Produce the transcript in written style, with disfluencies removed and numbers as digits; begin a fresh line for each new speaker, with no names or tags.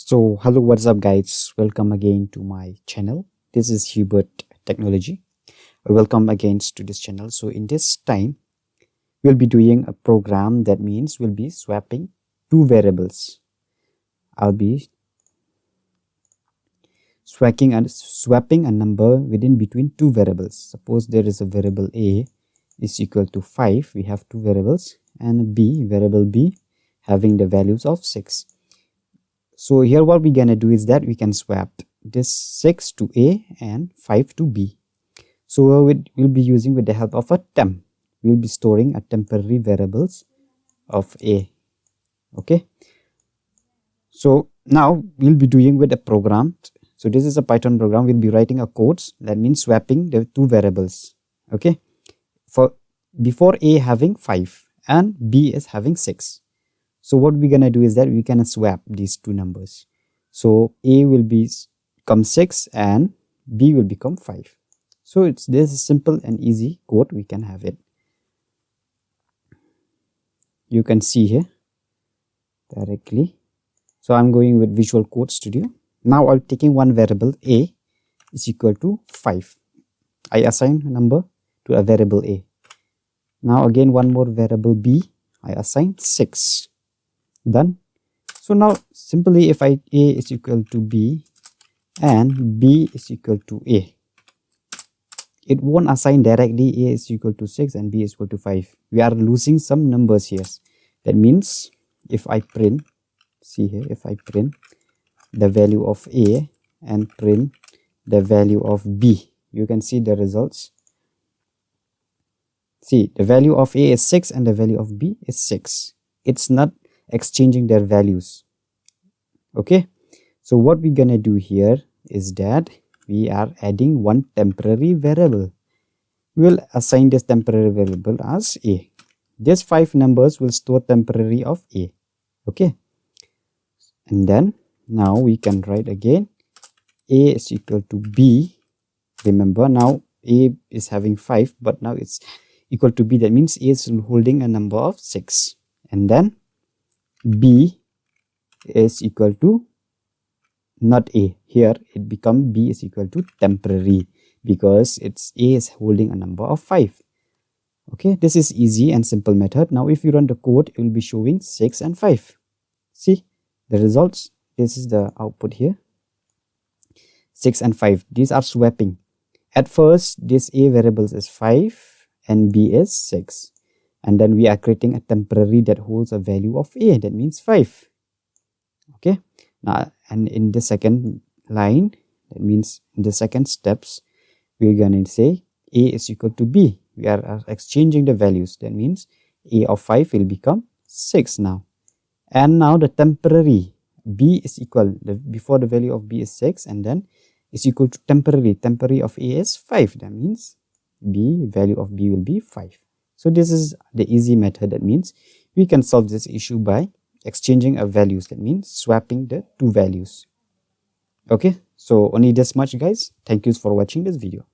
So hello, what's up guys, welcome again to my channel. This is Hubert Technology. Welcome again to this channel. So in this time we'll be doing a program that means we'll be swapping two variables. I'll be swapping a number within between two variables. Suppose there is a variable a is equal to 5. We have two variables, and variable b having the values of 6. So here what we're gonna do is that we can swap this 6 to a and 5 to b. So we'll be using with the help of a temp. We'll be storing a temporary variables of a. Okay. So now we'll be doing with a program. So this is a Python program. We'll be writing a codes that means swapping the two variables. Okay. For before a having 5 and b is having 6. So what we're gonna do is that we can swap these two numbers. So a will become 6 and b will become 5. So this is simple and easy code. We can have it. You can see here directly. So I'm going with Visual Code Studio. Now I'm taking one variable a is equal to 5. I assign a number to a variable a. Now again one more variable b. I assign 6. Done. So now simply if a is equal to b and b is equal to a, it won't assign directly a is equal to 6 and b is equal to 5. We are losing some numbers here. That means if I print, see here, if I print the value of a and print the value of b, you can see the results. See, the value of a is 6 and the value of b is 6. It's not exchanging their values. Okay, so what we're gonna do here is that we are adding one temporary variable. We'll assign this temporary variable as a. These 5 numbers will store temporary of a. Okay, and then now we can write again a is equal to b. Remember, now a is having 5, but now it's equal to b. That means a is holding a number of 6, and then b is equal to not a. Here it become b is equal to temporary because it's a is holding a number of 5. Okay, this is easy and simple method. Now if you run the code, it will be showing 6 and 5. See the results. This is the output here. 6 and 5. These are swapping. At first this a variables is 5 and b is 6. And then we are creating a temporary that holds a value of a, that means 5. Okay, now and in the second line, that means in the second steps, we're gonna say a is equal to b. We are exchanging the values. That means a of 5 will become 6 now. And now the temporary b is equal, before the value of b is 6 and then is equal to temporary of a is 5. That means value of b will be 5. So this is the easy method. That means we can solve this issue by exchanging a values. That means swapping the two values. Okay, so only this much guys. Thank you for watching this video.